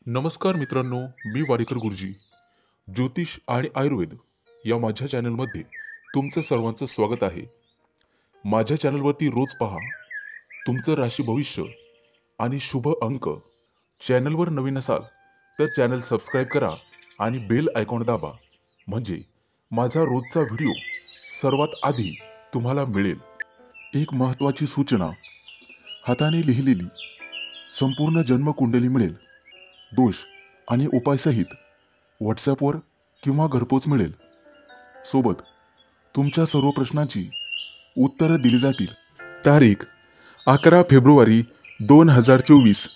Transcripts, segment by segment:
नमस्कार मित्रांनो, मी वाडेकर गुरुजी. ज्योतिष आणि आयुर्वेद या माझ्या चॅनलमध्ये तुमचं सर्वांचं स्वागत आहे. माझ्या चॅनलवरती रोज पहा तुमचं राशी भविष्य आणि शुभ अंक. चॅनलवर नवीन असाल तर चॅनल सबस्क्राईब करा आणि बेल आयकॉन दाबा, म्हणजे माझा रोजचा व्हिडिओ सर्वात आधी तुम्हाला मिळेल. एक महत्त्वाची सूचना: हाताने लिहिलेली संपूर्ण जन्मकुंडली मिळेल. दोष आणि उपायसहित व्हॉट्सॲपवर किंवा घरपोच मिळेल. सोबत तुमच्या सर्व प्रश्नांची उत्तरं दिली जातील. तारीख 11 फेब्रुवारी 2024.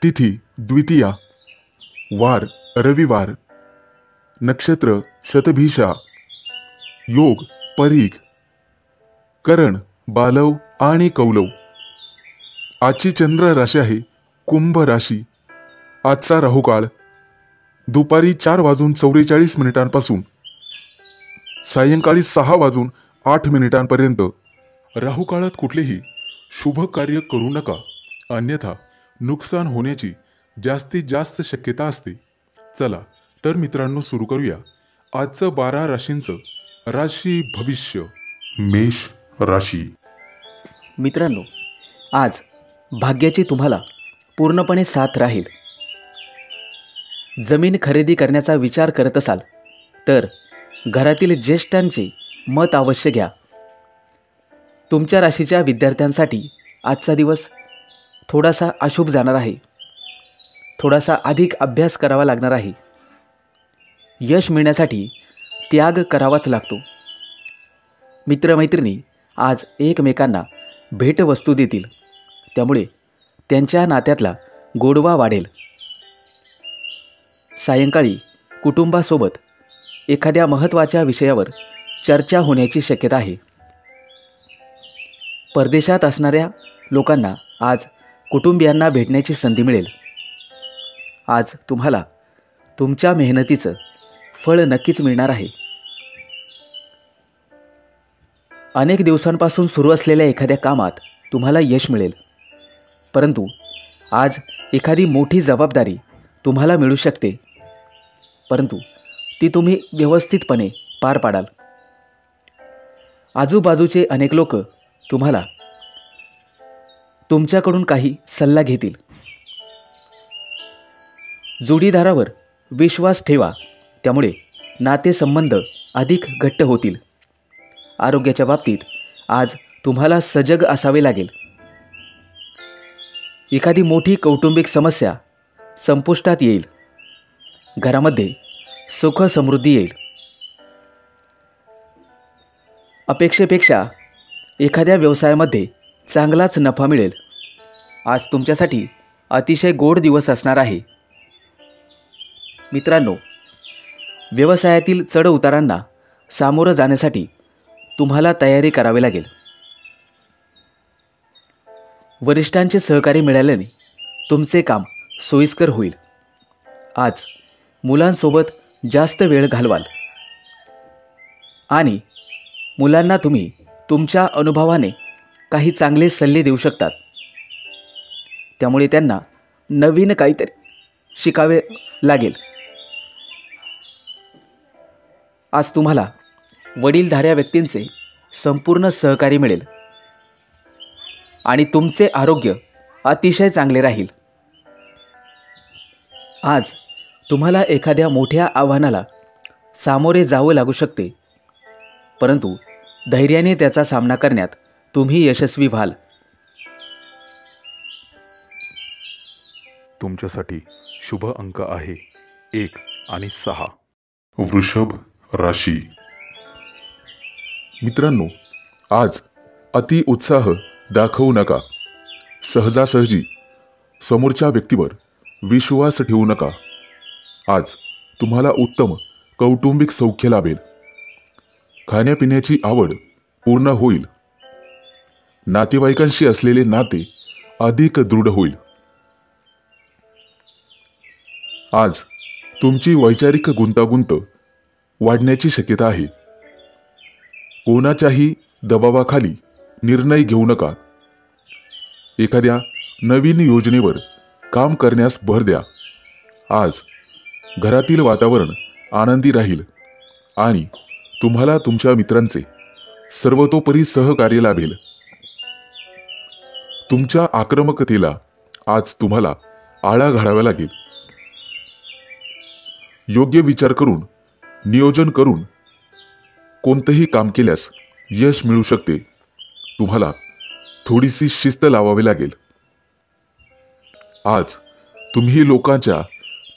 तिथी द्वितीया, वार रविवार, नक्षत्र शतभिषा, योग परीघ, करण बालव आणि कौलव. आजची चंद्र राशी आहे कुंभ राशी. आजचा राहुकाळ दुपारी 4:44 सायंकाळी 6:08 राहुकाळात कुठलेही शुभ कार्य करू नका, अन्यथा नुकसान होण्याची जास्तीत जास्त शक्यता असते. चला तर मित्रांनो, सुरू करूया आजचं 12 राशींचं राशी भविष्य. मेष राशी. मित्रांनो, आज भाग्याची तुम्हाला पूर्णपणे साथ राहील. जमीन खरेदी करण्याचा विचार करत असाल तर घरातील ज्येष्ठांचे मत अवश्य घ्या. तुमच्या राशीच्या विद्यार्थ्यांसाठी आजचा दिवस थोडासा अशुभ जाणार आहे. थोडासा अधिक अभ्यास करावा लागणार आहे. यश मिळण्यासाठी त्याग करावाच लागतो. मित्रमैत्रिणी आज एकमेकांना भेटवस्तू देतील, त्यामुळे त्यांच्या नात्यातला गोडवा वाढेल. सायंकाळी कुटुंबासोबत एखाद्या महत्त्वाच्या विषयावर चर्चा होण्याची शक्यता आहे. परदेशात असणाऱ्या लोकांना आज कुटुंबियांना भेटण्याची संधी मिळेल. आज तुम्हाला तुमच्या मेहनतीचं फळ नक्कीच मिळणार आहे. अनेक दिवसांपासून सुरू असलेल्या एखाद्या कामात तुम्हाला यश मिळेल, परंतु आज एखादी मोठी जबाबदारी तुम्हाला मिळू शकते, परंतु ती तुम्ही व्यवस्थितपणे पार पाडाल. आजूबाजूचे अनेक लोक तुम्हाला तुमच्याकडून काही सल्ला घेतील. जोडीदारावर विश्वास ठेवा, त्यामुळे नातेसंबंध अधिक घट्ट होतील. आरोग्याच्या बाबतीत आज तुम्हाला सजग असावे लागेल. एखादी मोठी कौटुंबिक समस्या संपुष्टात येईल. घरामध्ये सुख समृद्धी येईल. अपेक्षेपेक्षा एखाद्या व्यवसायामध्ये चांगलाच नफा मिळेल. आज तुमच्यासाठी अतिशय गोड दिवस असणार आहे. मित्रांनो, व्यवसायातील चढउतारांना सामोरं जाण्यासाठी तुम्हाला तयारी करावी लागेल. वरिष्ठांचे सहकार्य मिळाल्याने तुमचे काम सोयीस्कर होईल. आज मुलांसोबत जास्त वेळ घालवाल आणि मुलांना तुम्ही तुमच्या अनुभवाने काही चांगले सल्ले देऊ शकतात. त्यामुळे त्यांना नवीन काहीतरी शिकावे लागेल. आज तुम्हाला वडीलधाऱ्या व्यक्तींचे संपूर्ण सहकार्य मिळेल आणि तुमचे आरोग्य अतिशय चांगले राहील. आज तुम्हाला एखाद्या मोठ्या आव्हानाला सामोरे जावं लागू शकते, परंतु धैर्याने त्याचा सामना करण्यात तुम्ही यशस्वी व्हाल. तुमच्यासाठी शुभ अंक आहे 1 आणि 6. वृषभ राशी. मित्रांनो, आज अति उत्साह दाखवू नका. सहजासहजी समोरच्या व्यक्तीवर विश्वास ठेवू नका. आज तुम्हाला उत्तम कौटुंबिक सौख्य लाभेल. खाण्यापिण्याची आवड पूर्ण होईल. नातेवाईकांशी असलेले नाते अधिक दृढ होईल. आज तुमची वैचारिक गुंतागुंत वाढण्याची शक्यता आहे. कोणाच्याही दबावाखाली निर्णय घेऊ नका. एखाद्या नवीन योजनेवर काम करण्यास भर द्या. आज घरातील वातावरण आनंदी राहील आणि तुम्हाला तुमच्या मित्रांचे सर्वतोपरी सहकार्य लाभेल. तुमच्या आक्रमकतेला आज तुम्हाला आळा घालावा लागेल. योग्य विचार करून, नियोजन करून कोणतेही काम केल्यास यश मिळू शकते. तुम्हाला थोडीशी शिस्त लावावी लागेल. आज तुम्ही लोकांच्या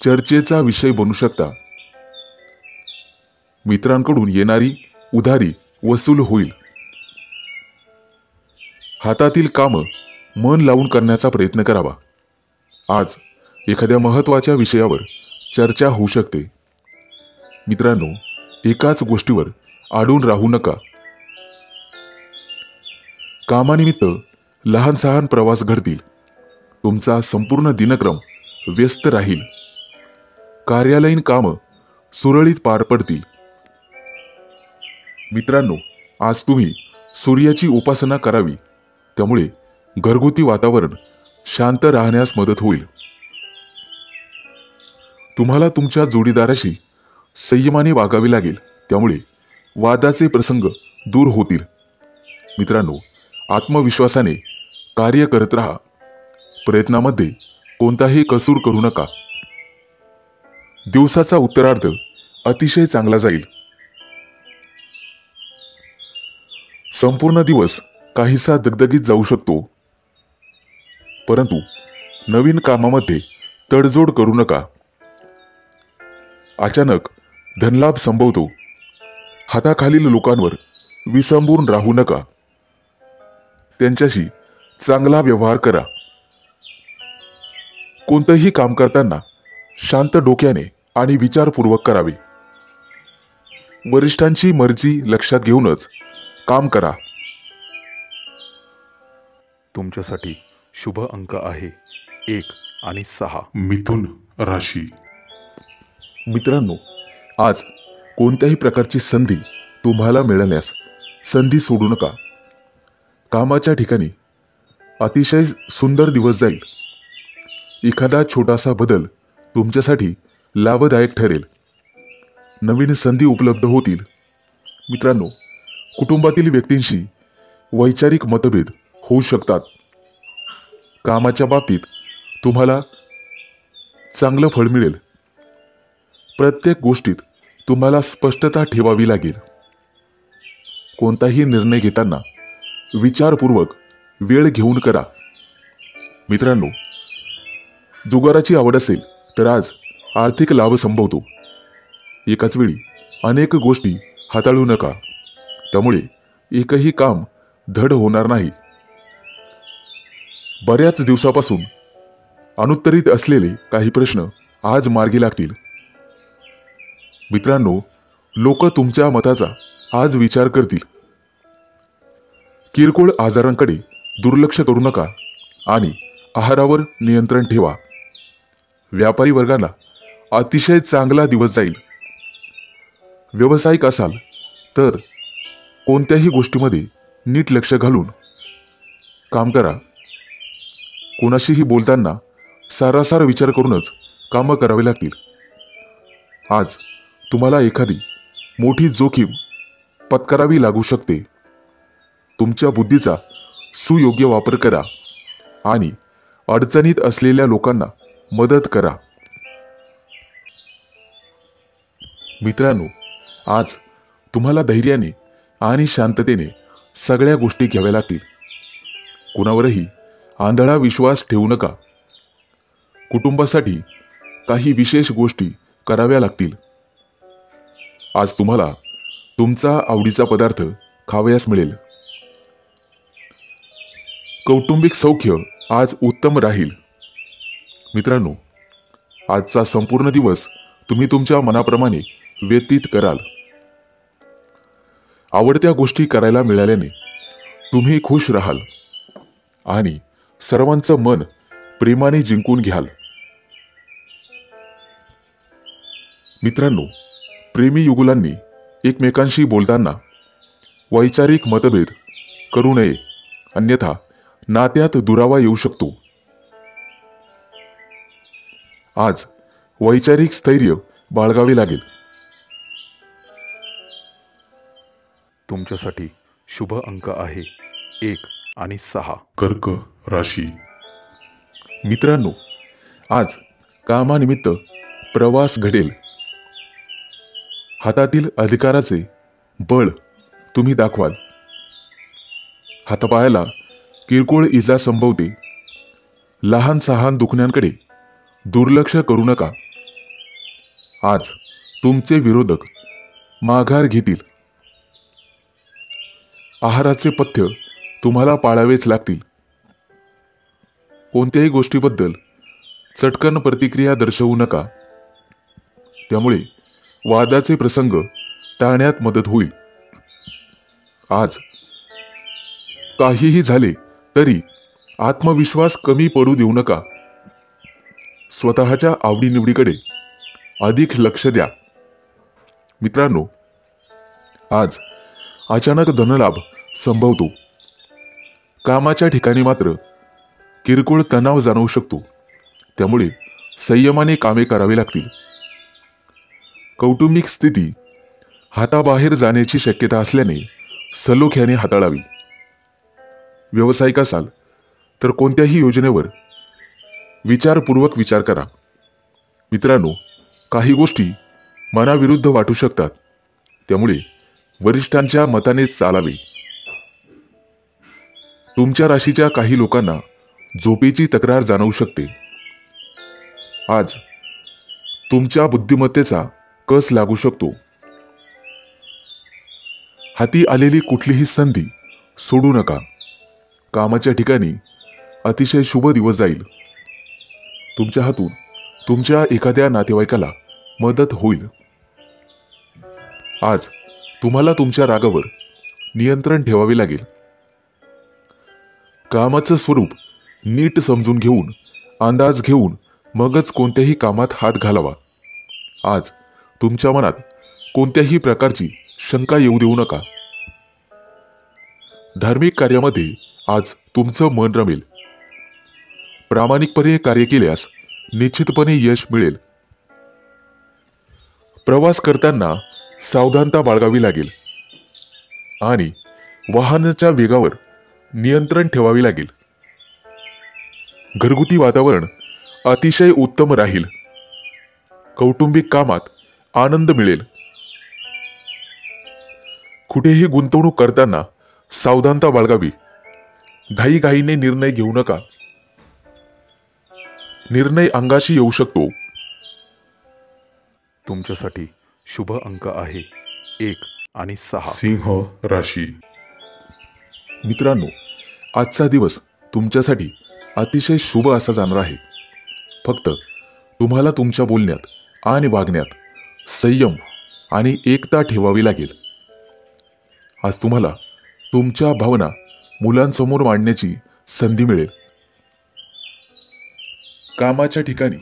चर्चेचा विषय बनू शकता. मित्रांकडून येणारी उधारी वसूल होईल. हातातील कामं मन लावून करण्याचा प्रयत्न करावा. आज एखाद्या महत्त्वाच्या विषयावर चर्चा होऊ शकते. मित्रांनो, एकाच गोष्टीवर अडून राहू नका. कामानिमित्त लहान सहान प्रवास घडतील. तुमचा संपूर्ण दिनक्रम व्यस्त राहील. कार्यालयीन कामं सुरळीत पार पडतील. मित्रांनो, आज तुम्ही सूर्याची उपासना करावी. त्यामुळे घरगुती वातावरण शांत राहण्यास मदत होईल. तुम्हाला तुमच्या जोडीदाराशी संयमाने वागावे लागेल. त्यामुळे वादाचे प्रसंग दूर होतील. मित्रांनो, आत्मविश्वासाने कार्य करत राहा. प्रयत्नामध्ये कोणताही कसूर करू नका. दिवसाचा उत्तरार्ध अतिशय चांगला जाईल. संपूर्ण दिवस काहीसा दगदगीत जाऊ शकतो, परंतु नवीन कामामध्ये तडजोड करू नका. अचानक धनलाभ संभवतो. हाताखालील लोकांवर विसंबून राहू नका. त्यांच्याशी चांगला व्यवहार करा. कोणतेही काम करताना शांत डोक्याने आणि विचारपूर्वक करावे. वरिष्ठांची मर्जी लक्षात घेऊनच काम करा. तुमच्यासाठी शुभ अंक आहे 1 आणि 6. मिथुन राशी. मित्रांनो, आज कोणत्याही प्रकारची संधी तुम्हाला मिळाल्यास संधी सोडू नका. कामाच्या ठिकाणी अतिशय सुंदर दिवस जाईल. एखादा छोटासा बदल तुमच्यासाठी लाभदायक ठरेल. नवीन संधी उपलब्ध होतील. मित्रांनो, कुटुंबातील व्यक्तींशी वैचारिक मतभेद होऊ शकतात. कामाच्या बाबतीत तुम्हाला चांगलं फळ मिळेल. प्रत्येक गोष्टीत तुम्हाला स्पष्टता ठेवावी लागेल. कोणताही निर्णय घेताना विचारपूर्वक वेळ घेऊन करा. मित्रांनो, जुगाराची आवड असेल तर आज आर्थिक लाभ संभवतो. एकाच वेळी अनेक गोष्टी हाताळू नका. त्यामुळे एकही काम धड होणार नाही. बऱ्याच दिवसापासून अनुत्तरित असलेले काही प्रश्न आज मार्गी लागतील. मित्रांनो, लोक तुमच्या मताचा आज विचार करतील. किरकोळ आजारांकडे दुर्लक्ष करू नका आणि आहारावर नियंत्रण ठेवा. व्यापारी वर्गाला अतिशय चांगला दिवस जाईल. व्यावसायिक असाल तर कोणत्याही गोष्टीमध्ये नीट लक्ष घालून काम करा. कोणाशीही बोलताना सारासार विचार करूनच कामं करावी लागतील. आज तुम्हाला एखादी मोठी जोखीम पत्करावी लागू शकते. तुमच्या बुद्धीचा सुयोग्य वापर करा आणि अडचणीत असलेल्या लोकांना मदत करा. मित्रांनो, आज तुम्हाला धैर्याने आणि शांततेने सगळ्या गोष्टी घ्याव्या लागतील. कुणावरही आंधळा विश्वास ठेवू नका. कुटुंबासाठी काही विशेष गोष्टी कराव्या लागतील. आज तुम्हाला तुमचा आवडीचा पदार्थ खावयास मिळेल. कौटुंबिक सौख्य आज उत्तम राहील. मित्रांनो, आजचा संपूर्ण दिवस तुम्ही तुमच्या मनाप्रमाणे व्यतीत कराल. आवडत्या गोष्टी करायला मिळाल्याने तुम्ही खुश राहाल आणि सर्वांचं मन प्रेमाने जिंकून घ्याल. मित्रांनो, प्रेमी युगुलांनी एकमेकांशी बोलताना वैचारिक मतभेद करू नये, अन्यथा नात्यात दुरावा येऊ शकतो. आज वैचारिक स्थैर्य बाळगावे लागेल. तुमच्यासाठी शुभ अंक आहे 1 आणि 6. कर्क राशी. मित्रांनो, आज कामानिमित्त प्रवास घडेल. हातातील अधिकाराचे बळ तुम्ही दाखवाल. हातापायाला किरकोळ इजा संभवते. लहान सहान दुखण्यांकडे दुर्लक्ष करू नका. आज तुमचे विरोधक माघार घेतील. आहाराचे पथ्य तुम्हाला पाळावेच लागतील. कोणत्याही गोष्टीबद्दल चटकन प्रतिक्रिया दर्शवू नका. त्यामुळे वादाचे प्रसंग टाळण्यात मदत होईल. आज काहीही झाले तरी आत्मविश्वास कमी पडू देऊ नका. स्वतःच्या आवडीनिवडीकडे अधिक लक्ष द्या. मित्रांनो, आज अचानक धनलाभ संभवतो. कामाच्या ठिकाणी मात्र किरकोळ तणाव जाणवू शकतो. त्यामुळे संयमाने कामे करावी लागतील. कौटुंबिक स्थिती हाताबाहेर जाण्याची शक्यता असल्याने सलोख्याने हाताळावी. व्यावसायिक असाल तर कोणत्याही योजनेवर विचारपूर्वक विचार करा. मित्रांनो, काही गोष्टी मनाविरुद्ध वाटू शकतात. त्यामुळे वरिष्ठांच्या मताने चालावे. तुमच्या राशीच्या काही लोकांना झोपेची तक्रार जाणवू शकते. आज तुमच्या बुद्धिमत्तेचा कस लागू शकतो. हाती आलेली कुठलीही संधी सोडू नका. कामाच्या ठिकाणी अतिशय शुभ दिवस जाईल. तुमच्या हातून तुमच्या एखाद्या नातेवाईकाला मदत होईल. आज तुम्हाला तुमच्या रागावर नियंत्रण ठेवावे लागेल. कामाचं स्वरूप नीट समजून घेऊन, अंदाज घेऊन मगच कोणत्याही कामात हात घालावा. आज तुमच्या मनात कोणत्याही प्रकारची शंका येऊ देऊ नका. धार्मिक कार्यामध्ये आज तुमचं मन रमेल. प्रामाणिकपणे कार्य केल्यास निश्चितपणे यश मिळेल. प्रवास करताना सावधानता बाळगावी लागेल आणि वाहनाच्या वेगावर नियंत्रण ठेवावे लागेल. घरगुती वातावरण अतिशय उत्तम राहील. कौटुंबिक कामात आनंद मिळेल. कुठेही गुंतवणूक करताना सावधानता बाळगावी. घाईघाईने निर्णय घेऊ नका. निर्णय अंगाशी येऊ शकतो. तुमच्यासाठी शुभ अंक आहे 1 आणि 6. सिंह राशी. मित्रांनो, आजचा दिवस तुमच्यासाठी अतिशय शुभ असा जाणार आहे. फक्त तुम्हाला तुमच्या बोलण्यात आणि वागण्यात संयम आणि एकता ठेवावी लागेल. आज तुम्हाला तुमच्या भावना मुलांसमोर मांडण्याची संधी मिळेल. कामाच्या ठिकाणी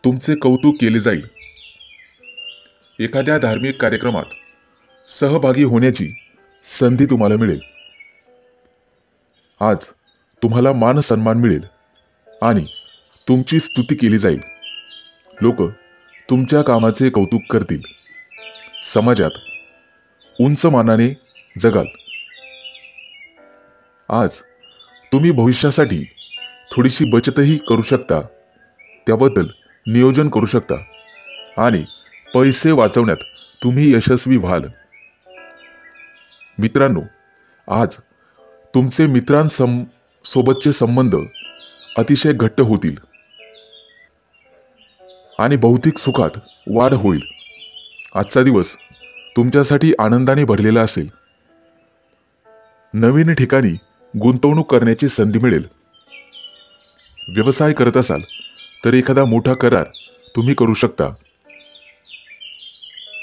तुमचे कौतुक केले जाईल. एखाद्या धार्मिक कार्यक्रमात सहभागी होण्याची संधी तुम्हाला मिळेल. आज तुम्हाला मान सन्मान मिळेल आणि तुमची स्तुती केली जाईल. लोक तुमच्या कामाचे कौतुक करतील. समाजात उंच मानाने जगाल. आज तुम्ही भविष्यासाठी थोडीशी बचतही करू शकता. त्याबद्दल नियोजन करू शकता आणि पैसे वाचवण्यात तुम्ही यशस्वी व्हाल. मित्रांनो, आज तुमचे मित्रांसोबतचे संबंध अतिशय घट्ट होतील आणि भौतिक सुखात वाढ होईल. आजचा दिवस तुमच्यासाठी आनंदाने भरलेला असेल. नवीन ठिकाणी गुंतवणूक करण्याची संधी मिळेल. व्यवसाय करत असाल तर एखादा मोठा करार तुम्ही करू शकता.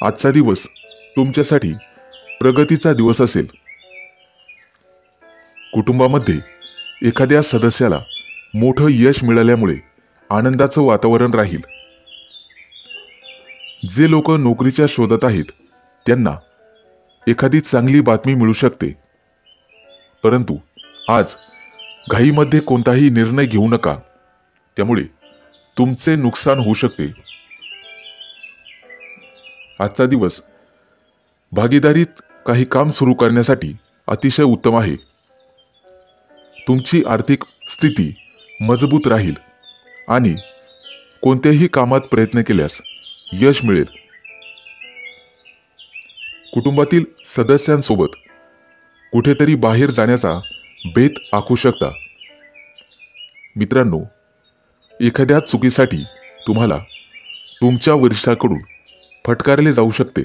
आजचा दिवस तुमच्यासाठी प्रगतीचा दिवस असेल. कुटुंबामध्ये एखाद्या सदस्याला मोठं यश मिळाल्यामुळे आनंदाचं वातावरण राहील. जे लोक नोकरीच्या शोधात आहेत त्यांना एखादी चांगली बातमी मिळू शकते. परंतु आज घाईमध्ये कोणताही निर्णय घेऊ नका. त्यामुळे तुमचे नुकसान होऊ शकते. आजचा दिवस भागीदारीत काही काम सुरू करण्यासाठी अतिशय उत्तम आहे. तुमची आर्थिक स्थिती मजबूत राहील आणि कोणत्याही कामात प्रयत्न केल्यास यश मिळेल. कुटुंबातील सदस्यांसोबत कुठेतरी बाहेर जाण्याचा बेत आखू शकता. मित्रांनो, एखाद्या चुकीसाठी तुम्हाला तुमच्या वरिष्ठाकडून फटकारले जाऊ शकते,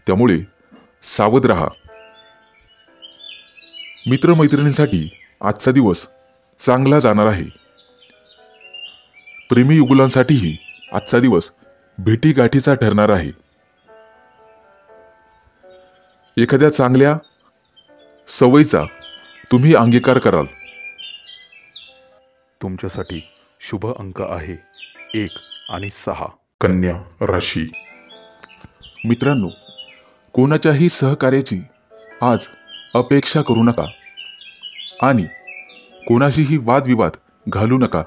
त्यामुळे सावध राहा. मित्रमैत्रिणींसाठी आजचा दिवस चांगला जाणार आहे. प्रेमी युगुलांसाठीही आजचा दिवस भेटीगाठीचा ठरणार आहे. एखाद्या चांगल्या सवयीचा तुम्ही अंगीकार कराल. तुमच्यासाठी शुभ अंक आहे 1 आणि 6. कन्या राशी. मित्रांनो, कोणाच्याही सहकार्याची आज अपेक्षा करू नका आणि कोणाशीही वादविवाद घालू नका.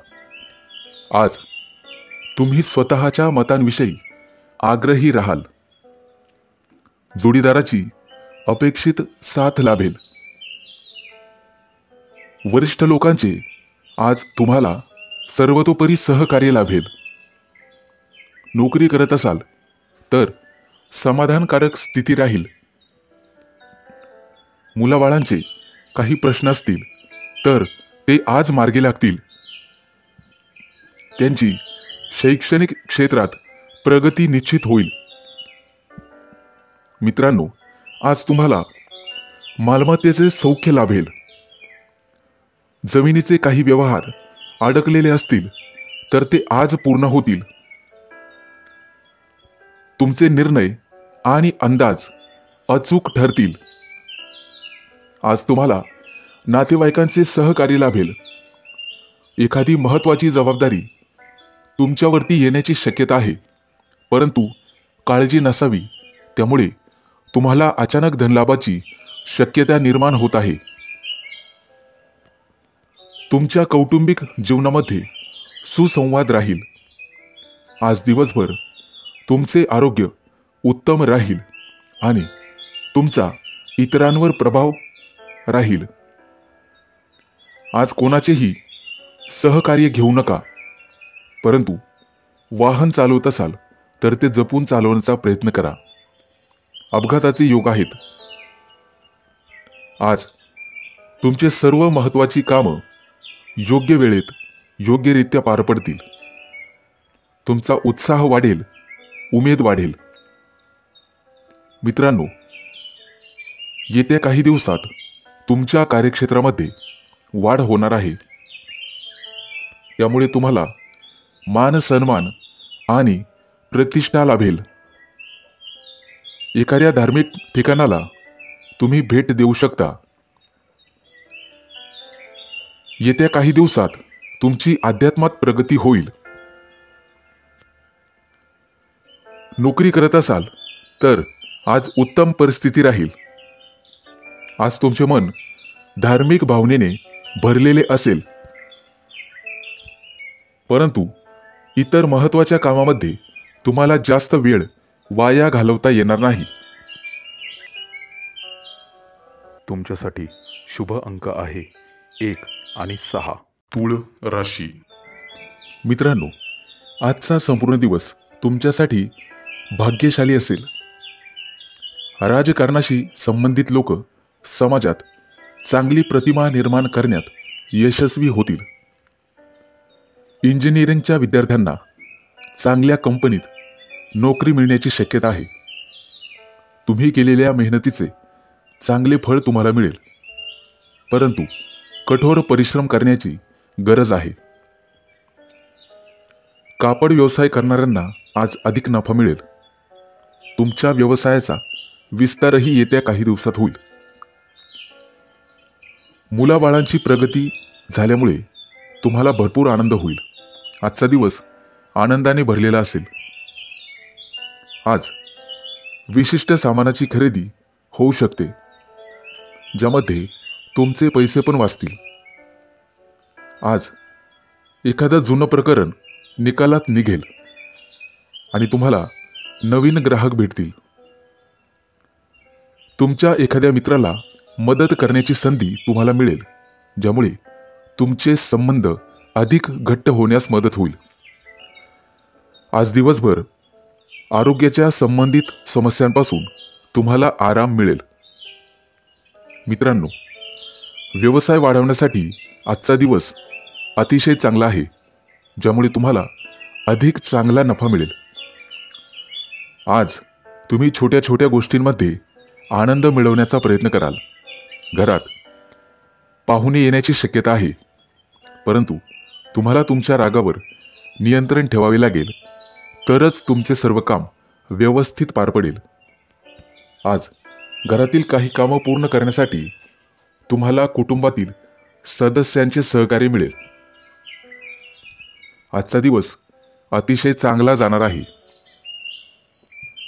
आज तुम्ही स्वतःच्या मतांविषयी आग्रही राहाल. जोडीदाराची अपेक्षित साथ लाभेल. वरिष्ठ लोकांचे आज तुम्हाला सर्वतोपरी सहकार्य लाभेल. नोकरी करत असाल तर समाधानकारक स्थिती राहील. मुलाबाळांचे काही प्रश्न असतील तर ते आज मार्गी लागतील. त्यांची शैक्षणिक क्षेत्रात प्रगती निश्चित होईल. मित्रांनो, आज तुम्हाला मालमत्तेचे सौख्य लाभेल. जमिनीचे काही व्यवहार अडकलेले असतील तर ते आज पूर्ण होतील. तुमचे निर्णय आणि अंदाज अचूक ठरतील. आज तुम्हाला नातेवाईकांचे सहकार्य लाभेल. एखादी महत्त्वाची जबाबदारी तुमच्यावरती येण्याची शक्यता आहे, परंतु काळजी नसावी. त्यामुळे तुम्हाला अचानक धनलाभाची शक्यता निर्माण होत आहे. तुमच्या कौटुंबिक जीवनामध्ये सुसंवाद राहील. आज दिवसभर तुमचे आरोग्य उत्तम राहील आणि तुमचा इतरांवर प्रभाव राहील. आज कोणाचेही सहकार्य घेऊ नका, परंतु वाहन चालवत असाल तर ते जपून चालवण्याचा प्रयत्न करा. अपघाताचे योग आहेत. आज तुमचे सर्व महत्त्वाची कामं योग्य वेळेत योग्यरित्या पार पडतील. तुमचा उत्साह वाढेल, उमेद वाढेल. मित्रांनो, येत्या काही दिवसात तुमच्या कार्यक्षेत्रामध्ये वाढ होणार आहे. त्यामुळे तुम्हाला मान सन्मान आणि प्रतिष्ठा लाभेल. एखाद्या धार्मिक ठिकाणाला तुम्ही भेट देऊ शकता. येत्या काही दिवसात तुमची अध्यात्मात प्रगती होईल. नोकरी करत असाल तर आज उत्तम परिस्थिती राहील. आज तुमचे मन धार्मिक भावनेने भरलेले असेल, परंतु इतर महत्त्वाच्या कामामध्ये तुम्हाला जास्त वेळ वाया घालवता येणार नाही. तुमच्यासाठी शुभ अंक आहे 1 आणि 6. तुळ राशी. मित्रांनो, आजचा संपूर्ण दिवस तुमच्यासाठी भाग्यशाली असेल. राजकारणाशी संबंधित लोक समाजात चांगली प्रतिमा निर्माण करण्यात यशस्वी होतील. इंजिनिअरिंगच्या विद्यार्थ्यांना चांगल्या कंपनीत नोकरी मिळण्याची शक्यता आहे. तुम्ही केलेल्या मेहनतीचे चांगले फळ तुम्हाला मिळेल, परंतु कठोर परिश्रम करण्याची गरज आहे. कापड व्यवसाय करणाऱ्यांना आज अधिक नफा मिळेल. तुमच्या व्यवसायाचा विस्तारही येत्या काही दिवसात होईल. मुलाबाळांची प्रगती झाल्यामुळे तुम्हाला भरपूर आनंद होईल. आजचा दिवस आनंदाने भरलेला असेल. आज विशिष्ट सामानाची खरेदी होऊ शकते, ज्यामध्ये तुमचे पैसे पण वाचतील. आज एखादं जुनं प्रकरण निकालात निघेल आणि तुम्हाला नवीन ग्राहक भेटतील. तुमच्या एखाद्या मित्राला मदत करण्याची संधी तुम्हाला मिळेल, ज्यामुळे तुमचे संबंध अधिक घट्ट होण्यास मदत होईल. आज दिवसभर आरोग्याच्या संबंधित समस्यांपासून तुम्हाला आराम मिळेल. मित्रांनो, व्यवसाय वाढवण्यासाठी आजचा दिवस अतिशय चांगला आहे, ज्यामुळे तुम्हाला अधिक चांगला नफा मिळेल. आज तुम्ही छोट्या छोट्या गोष्टींमध्ये आनंद मिळवण्याचा प्रयत्न कराल. घरात पाहुणे येण्याची शक्यता आहे, परंतु तुम्हाला तुमच्या रागावर नियंत्रण ठेवावे लागेल, तरच तुमचे सर्व काम व्यवस्थित पार पडेल. आज घरातील काही कामं पूर्ण करण्यासाठी तुम्हाला कुटुंबातील सदस्यांचे सहकार्य मिळेल. आजचा दिवस अतिशय चांगला जाणार आहे.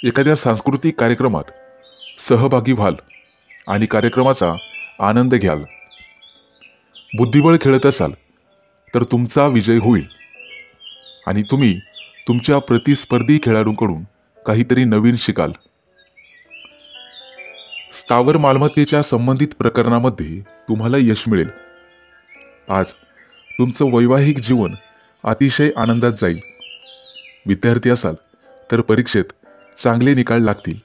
एखाद्या सांस्कृतिक कार्यक्रमात सहभागी व्हाल आणि कार्यक्रमाचा आनंद घ्याल. बुद्धिबळ खेळत असाल तर तुमचा विजय होईल आणि तुम्ही तुमच्या प्रतिस्पर्धी खेळाडूंकडून काहीतरी नवीन शिकाल. स्थावर मालमत्तेच्या संबंधित प्रकरणामध्ये तुम्हाला यश मिळेल. आज तुमचं वैवाहिक जीवन अतिशय आनंदात जाईल. विद्यार्थी असाल तर परीक्षेत चांगले निकाल लागतील.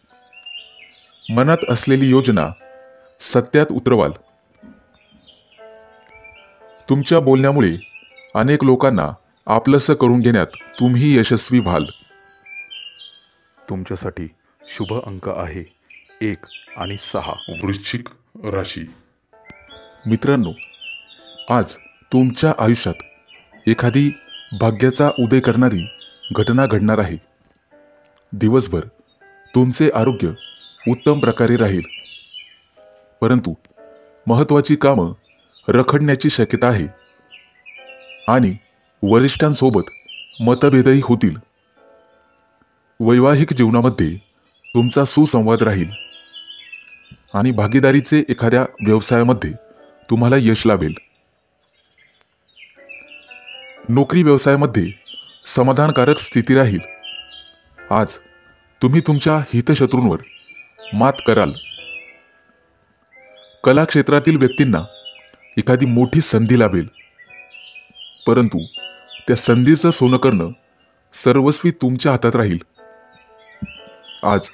मनात असलेली योजना सत्यात उतरवाल. तुमच्या बोलण्यामुळे अनेक लोकांना आपलंसं करून घेण्यात तुम्ही यशस्वी व्हाल. तुमच्यासाठी शुभ अंक आहे 1 आणि 6. वृश्चिक राशी. मित्रांनो, आज तुमच्या आयुष्यात एखादी भाग्याचा उदय करणारी घटना घडणार आहे. दिवसभर तुमचे आरोग्य उत्तम प्रकारे राहील, परंतु महत्त्वाची कामं रखडण्याची शक्यता आहे आणि वरिष्ठांसोबत मतभेदही होतील. वैवाहिक जीवनामध्ये तुमचा सुसंवाद राहील आणि भागीदारीचे एखाद्या व्यवसायामध्ये तुम्हाला यश लाभेल. नोकरी व्यवसायामध्ये समाधानकारक स्थिती राहील. आज तुम्ही तुमच्या हितशत्रूंवर मात कराल. कला क्षेत्रातील व्यक्तींना एखादी मोठी संधी लाभेल, परंतु त्या संधीचं सोनं करणं सर्वस्वी तुमच्या हातात राहील. आज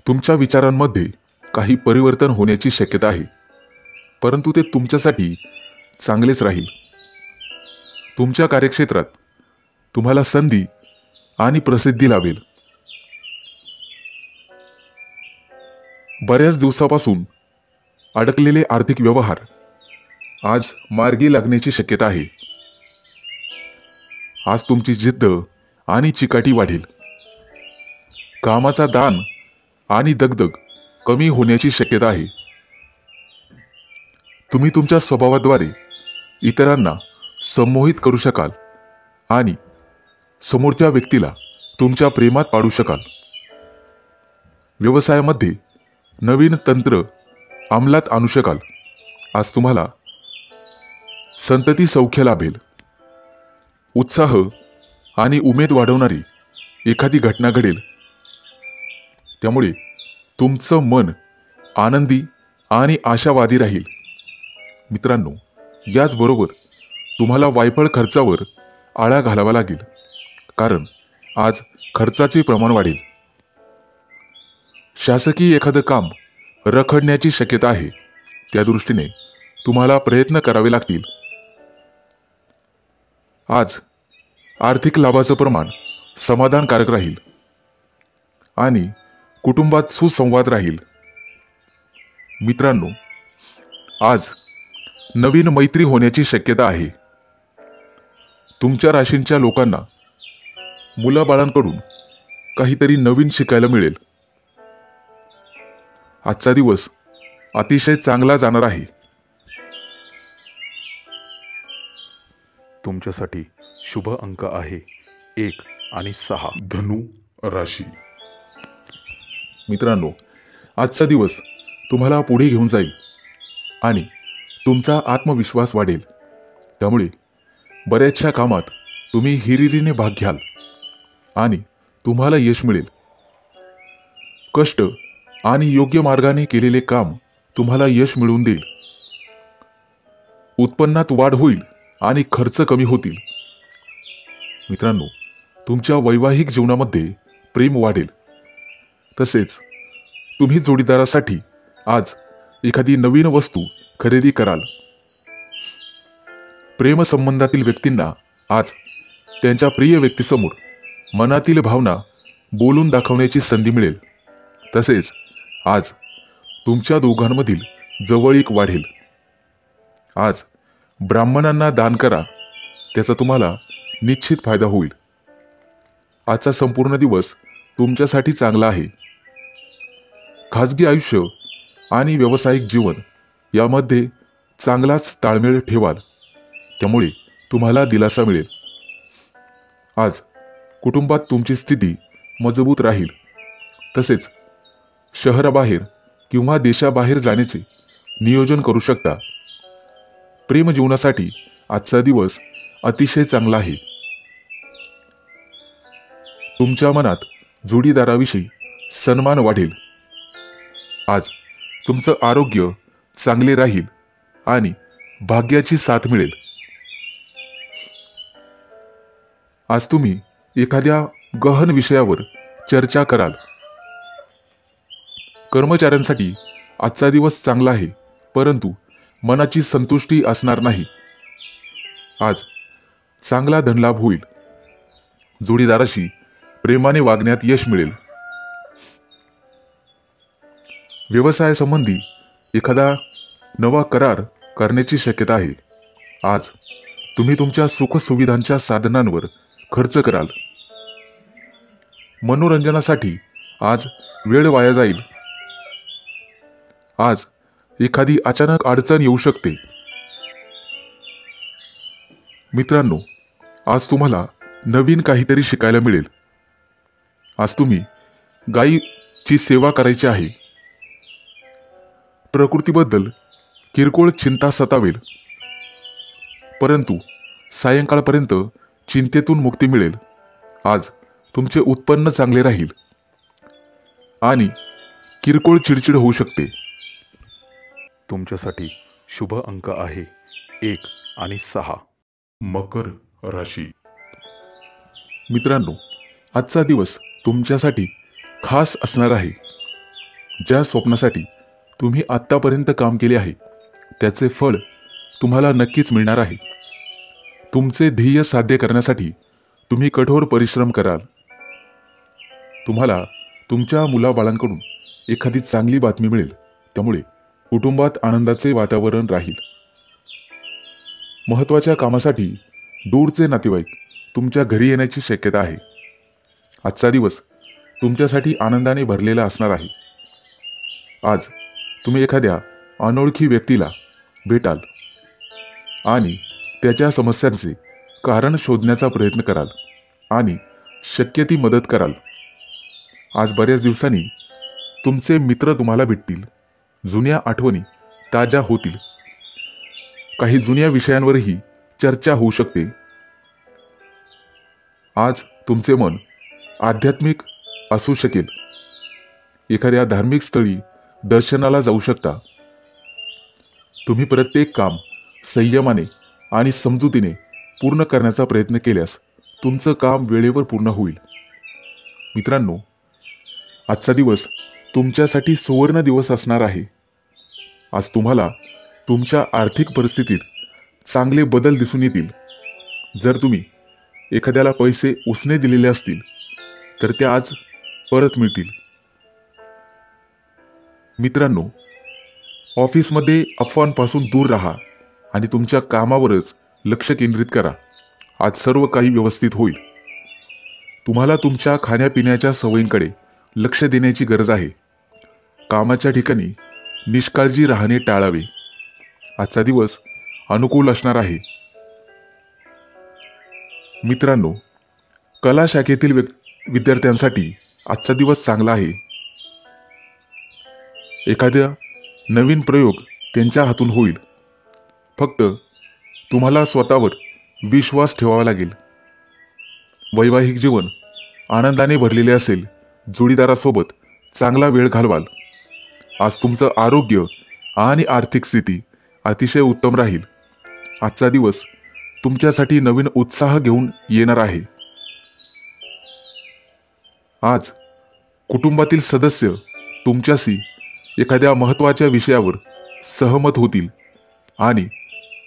तुमच्या विचारांमध्ये काही परिवर्तन होण्याची शक्यता आहे, परंतु ते तुमच्यासाठी चांगलेच राहील. तुमच्या कार्यक्षेत्रात तुम्हाला संधी आणि प्रसिद्धी लाभेल. बऱ्याच दिवसापासून अडकलेले आर्थिक व्यवहार आज मार्गी लागण्याची शक्यता आहे. आज तुमची जिद्द आणि चिकाटी वाढेल. कामाचा ताण आणि दगदग कमी होण्याची शक्यता आहे. तुम्ही तुमच्या स्वभावाद्वारे इतरांना संमोहित करू शकाल आणि समोरच्या व्यक्तीला तुमच्या प्रेमात पाडू शकाल. व्यवसायामध्ये नवीन तंत्र अंमलात आणू शकाल. आज तुम्हाला संतती सौख्य लाभेल. उत्साह आणि उमेद वाढवणारी एखादी घटना घडेल, त्यामुळे तुमचं मन आनंदी आणि आशावादी राहील. मित्रांनो, याचबरोबर तुम्हाला वायफळ खर्चावर आळा घालावा लागेल, कारण आज खर्चाचे प्रमाण वाढेल. शासकीय एखादं काम रखडण्याची शक्यता आहे, त्या दृष्टीने तुम्हाला प्रयत्न करावे लागतील. आज आर्थिक लाभाचं प्रमाण समाधानकारक राहील आणि कुटुंबात सुसंवाद राहील. मित्रांनो, आज नवीन मैत्री होण्याची शक्यता आहे. तुमच्या राशींच्या लोकांना मुलाबाळांकडून काहीतरी नवीन शिकायला मिळेल. आजचा दिवस अतिशय चांगला जाणार आहे. तुमच्यासाठी शुभ अंक आहे 1 आणि 6. धनु राशी. मित्रांनो, आजचा दिवस तुम्हाला पुढे घेऊन जाईल आणि तुमचा आत्मविश्वास वाढेल. त्यामुळे बऱ्याचशा कामात तुम्ही हिरिरीने भाग घ्याल आणि तुम्हाला यश मिळेल. कष्ट आणि योग्य मार्गाने केलेले काम तुम्हाला यश मिळवून देईल. उत्पन्नात वाढ होईल आणि खर्च कमी होतील. मित्रांनो, तुमच्या वैवाहिक जीवनामध्ये प्रेम वाढेल. तसेच तुम्ही जोडीदारासाठी आज एखादी नवीन वस्तू खरेदी कराल. प्रेमसंबंधातील व्यक्तींना आज त्यांच्या प्रिय व्यक्तीसमोर मनातील भावना बोलून दाखवण्याची संधी मिळेल. तसेच आज तुमच्या दोघांमधील जवळीक वाढेल. आज ब्राह्मणांना दान करा, त्याचा तुम्हाला निश्चित फायदा होईल. आजचा संपूर्ण दिवस तुमच्यासाठी चांगला आहे. खाजगी आयुष्य आणि व्यावसायिक जीवन यामध्ये चांगलाच ताळमेळ ठेवाल, त्यामुळे तुम्हाला दिलासा मिळेल. आज कुटुंबात तुमची स्थिती मजबूत राहील. तसेच शहराबाहेर किंवा देशाबाहेर जाण्याचे नियोजन करू शकता. प्रेमजीवनासाठी आजचा दिवस अतिशय चांगला आहे. तुमच्या मनात जोडीदाराविषयी सन्मान वाढेल. आज तुमचं आरोग्य चांगले राहील आणि भाग्याची साथ मिळेल. आज तुम्ही एखाद्या गहन विषयावर चर्चा कराल. कर्मचाऱ्यांसाठी आजचा दिवस चांगला आहे, परंतु मनाची संतुष्टी असणार नाही. आज चांगला धनलाभ होईल. जोडीदाराशी प्रेमाने वागण्यात यश मिळेल. व्यवसायासंबंधी एखादा नवा करार करण्याची शक्यता आहे. आज तुम्ही तुमच्या सुखसुविधांच्या साधनांवर खर्च कराल. मनोरंजनासाठी आज वेळ वाया जाईल. आज एखादी अचानक अडचण येऊ शकते. मित्रांनो, आज तुम्हाला नवीन काहीतरी शिकायला मिळेल. आज तुम्ही गायीची सेवा करायची आहे. प्रकृतीबद्दल किरकोळ चिंता सतावेल, परंतु सायंकाळपर्यंत चिंतेतून मुक्ती मिळेल. आज तुमचे उत्पन्न चांगले राहील आणि किरकोळ चिडचिड होऊ शकते. तुमच्यासाठी शुभ अंक आहे 1 आणि 6. मकर राशी. मित्रांनो, आजचा दिवस तुमच्यासाठी खास असणार आहे. ज्या स्वप्नासाठी तुम्ही आत्तापर्यंत काम केले आहे त्याचे फळ तुम्हाला नक्कीच मिळणार आहे. तुमचे ध्येय साध्य करण्यासाठी तुम्ही कठोर परिश्रम कराल. तुम्हाला तुमच्या मुलाबाळांकडून एखादी चांगली बातमी मिळेल, त्यामुळे कुटुंबात आनंदाचे वातावरण राहील. महत्त्वाच्या कामासाठी दूरचे नातेवाईक तुमच्या घरी येण्याची शक्यता आहे. आजचा दिवस तुमच्यासाठी आनंदाने भरलेला असणार आहे. आज तुम्ही एखाद्या अनोळखी व्यक्तीला भेटाल आणि त्याच्या समस्यांचे कारण शोधण्याचा प्रयत्न कराल आणि शक्य ती मदत कराल. आज बऱ्याच दिवसांनी तुमचे मित्र तुम्हाला भेटतील. जुन्या आठवणी ताज्या होतील. काही जुन्या विषयांवरही चर्चा होऊ शकते. आज तुमचे मन आध्यात्मिक असू शकेल. एखाद्या धार्मिक स्थळी दर्शनाला जाऊ शकता. तुम्ही प्रत्येक काम संयमाने आणि समजुतीने पूर्ण करण्याचा प्रयत्न केल्यास तुमचं काम वेळेवर पूर्ण होईल. मित्रांनो, आजचा दिवस तुमच्यासाठी सुवर्ण दिवस असणार आहे. आज तुम्हाला तुमच्या आर्थिक परिस्थितीत चांगले बदल दिसून येतील. जर तुम्ही एखाद्याला पैसे उसने दिलेले असतील तर ते आज परत मिळतील. मित्रांनो, ऑफिसमध्ये अफवांपासून दूर राहा आणि तुमच्या कामावरच लक्ष केंद्रित करा. आज सर्व काही व्यवस्थित होईल. तुम्हाला तुमच्या खाण्यापिण्याच्या सवयींकडे लक्ष देण्याची गरज आहे. कामाच्या ठिकाणी निष्काळजी राहणे टाळावे. आजचा दिवस अनुकूल असणार आहे. मित्रांनो, कला शाखेतील विद्यार्थ्यांसाठी आजचा दिवस चांगला आहे. एखादा नवीन प्रयोग त्यांच्या हातून होईल. फक्त तुम्हाला स्वतःवर विश्वास ठेवावा लागेल. वैवाहिक जीवन आनंदाने भरलेले असेल. जोडीदारासोबत चांगला वेळ घालवाल. आज तुमचं आरोग्य आणि आर्थिक स्थिती अतिशय उत्तम राहील. आजचा दिवस तुमच्यासाठी नवीन उत्साह घेऊन येणार आहे. आज कुटुंबातील सदस्य तुमच्याशी एखाद्या महत्त्वाच्या विषयावर सहमत होतील आणि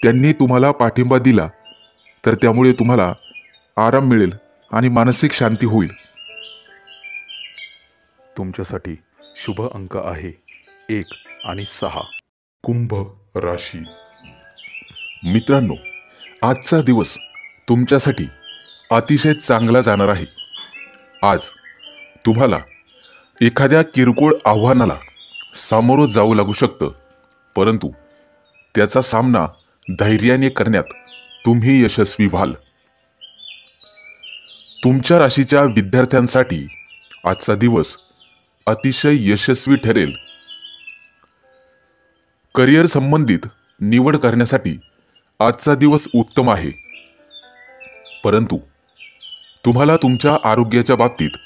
त्यांनी तुम्हाला पाठिंबा दिला तर त्यामुळे तुम्हाला आराम मिळेल आणि मानसिक शांती होईल. तुमच्यासाठी शुभ अंक आहे 1 आणि 6. कुंभ राशी. मित्रांनो, आजचा दिवस तुमच्यासाठी अतिशय चांगला जाणार आहे. आज तुम्हाला एखाद्या किरकोळ आव्हानाला सामोरं जावं लागू शकतं, परंतु त्याचा सामना धैर्याने करण्यात तुम्ही यशस्वी व्हाल. तुमच्या राशीच्या विद्यार्थ्यांसाठी आजचा दिवस अतिशय यशस्वी ठरेल. करिअर संबंधित निवड करण्यासाठी आजचा दिवस उत्तम आहे, परंतु तुम्हाला तुमच्या आरोग्याच्या बाबतीत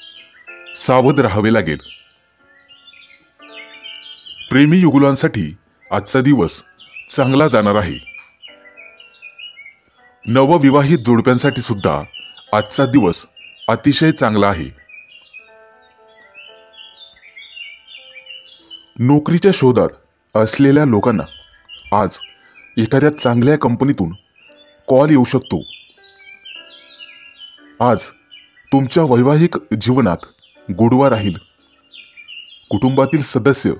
सावध राहावे लागेल. प्रेमी युगुलांसाठी आजचा दिवस चांगला जाणार आहे. नवविवाहित जोडप्यांसाठी सुद्धा आजचा दिवस अतिशय चांगला आहे. नोकरीच्या शोधात असलेल्या लोकांना आज एखाद्या चांगल्या कंपनीतून कॉल येऊ शकतो. आज तुमच्या वैवाहिक जीवनात गोडवा राहील. कुटुंबातील सदस्य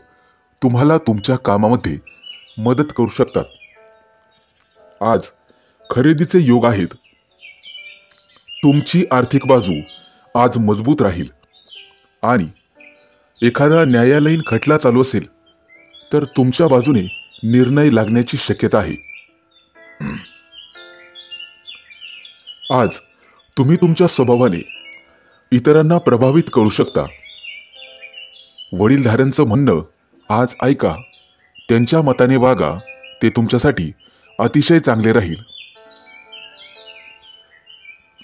तुम्हाला तुमच्या कामामध्ये मदत करू शकतात. आज खरेदीचे योग आहेत. तुमची आर्थिक बाजू आज मजबूत राहील आणि एखादा न्यायालयीन खटला चालू असेल तर तुमच्या बाजूने निर्णय लागण्याची शक्यता आहे. आज तुम्ही तुमच्या स्वभावाने इतरांना प्रभावित करू शकता. वडीलधाऱ्यांचं म्हणणं आज ऐका, त्यांच्या मताने वागा, ते तुमच्यासाठी अतिशय चांगले राहील.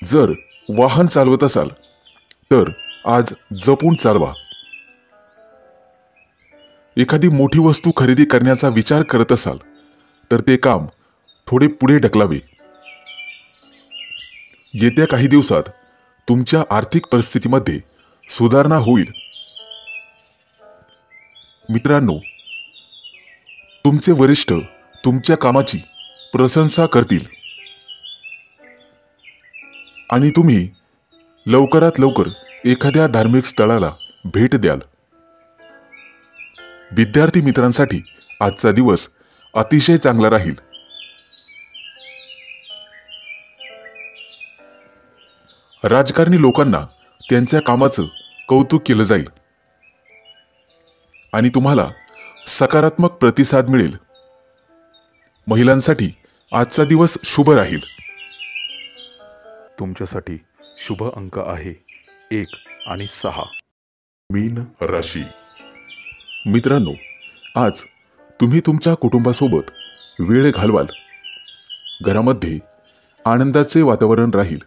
जर वाहन चालवत असाल तर आज जपून चालवा. एखादी मोठी वस्तू खरेदी करण्याचा विचार करत असाल तर ते काम थोडे पुढे ढकलावे. येत्या काही दिवसात तुमच्या आर्थिक परिस्थितीमध्ये सुधारणा होईल. मित्रांनो, तुमचे वरिष्ठ तुमच्या कामाची प्रशंसा करतील आणि तुम्ही लवकरात लवकर एखाद्या धार्मिक स्थळाला भेट द्याल. विद्यार्थी मित्रांसाठी आजचा दिवस अतिशय चांगला राहील. राजकारणी लोकांना त्यांच्या कामाचं कौतुक केलं जाईल आणि तुम्हाला सकारात्मक प्रतिसाद मिळेल. महिलांसाठी आजचा दिवस शुभ राहील. तुमच्यासाठी शुभ अंक आहे 1 आणि 6. मीन राशी. मित्रांनो, आज तुम्ही तुमच्या कुटुंबासोबत वेळ घालवाल. घरामध्ये आनंदाचे वातावरण राहील.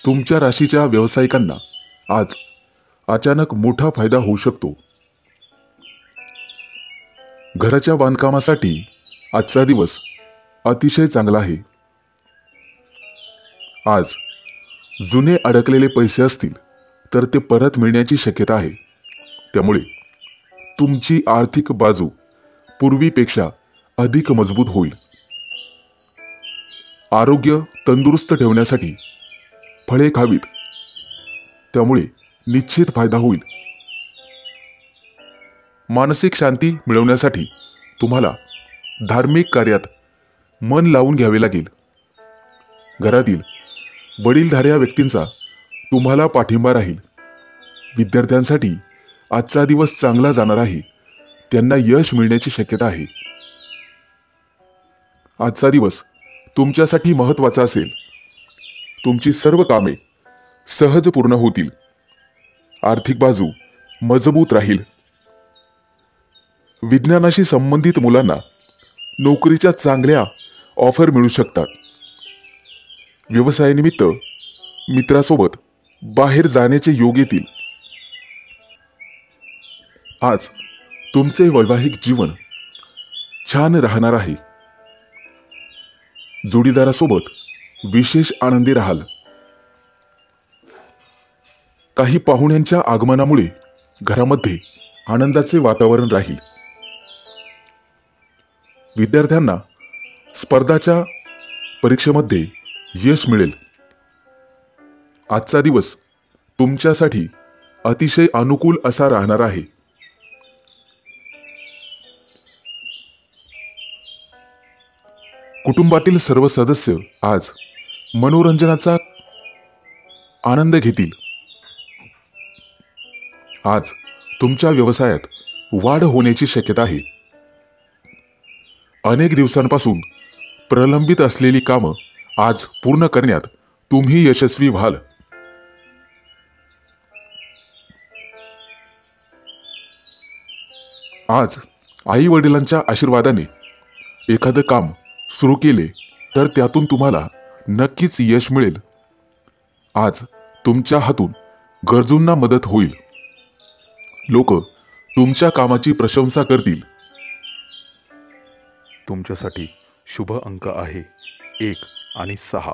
तुमच्या राशीच्या व्यावसायिकांना आज अचानक मोठा फायदा होऊ शकतो. घराच्या बांधकामासाठी आजचा दिवस अतिशय चांगला आहे. आज जुने अडकलेले पैसे असतील तर ते परत मिळण्याची शक्यता आहे. त्यामुळे तुमची आर्थिक बाजू पूर्वीपेक्षा अधिक मजबूत होईल. आरोग्य तंदुरुस्त ठेवण्यासाठी फळे खावीत, त्यामुळे निश्चित फायदा होईल. मानसिक शांती मिळवण्यासाठी तुम्हाला धार्मिक कार्यात मन लावून घ्यावे लागेल. घरातील वडीलधाऱ्या व्यक्तींचा तुम्हाला पाठिंबा राहील. विद्यार्थ्यांसाठी आजचा दिवस चांगला जाणार आहे. त्यांना यश मिळण्याची शक्यता आहे. आजचा दिवस तुमच्यासाठी महत्त्वाचा असेल. तुमची सर्व कामे सहज पूर्ण होतील. आर्थिक बाजू मजबूत राहील. विज्ञानाशी संबंधित मुलांना नोकरीच्या चांगल्या ऑफर मिळू शकतात. व्यवसायानिमित्त मित्रासोबत बाहेर जाण्याचे योग येतील. आज तुमचे वैवाहिक जीवन छान राहणार आहे. जोडीदारासोबत विशेष आनंदी राहाल. काही पाहुण्यांच्या आगमनामुळे घरामध्ये आनंदाचे वातावरण राहील. विद्यार्थ्यांना स्पर्धाच्या परीक्षेमध्ये यश मिळेल. आजचा दिवस तुमच्यासाठी अतिशय अनुकूल असा राहणार आहे. कुटुंबातील सर्व सदस्य आज मनोरंजनाचा आनंद घेतील. आज तुमच्या व्यवसायात वाढ होण्याची शक्यता आहे. अनेक दिवसांपासून प्रलंबित असलेली कामं आज पूर्ण करण्यात तुम्ही यशस्वी व्हाल. आज आई वडिलांच्या आशीर्वादाने एखादं काम सुरू केले तर त्यातून तुम्हाला नक्कीच यश मिळेल. आज तुमच्या हातून गरजूंना मदत होईल. लोक तुमच्या कामाची प्रशंसा करतील. तुमच्यासाठी शुभ अंक आहे 1 आणि 6.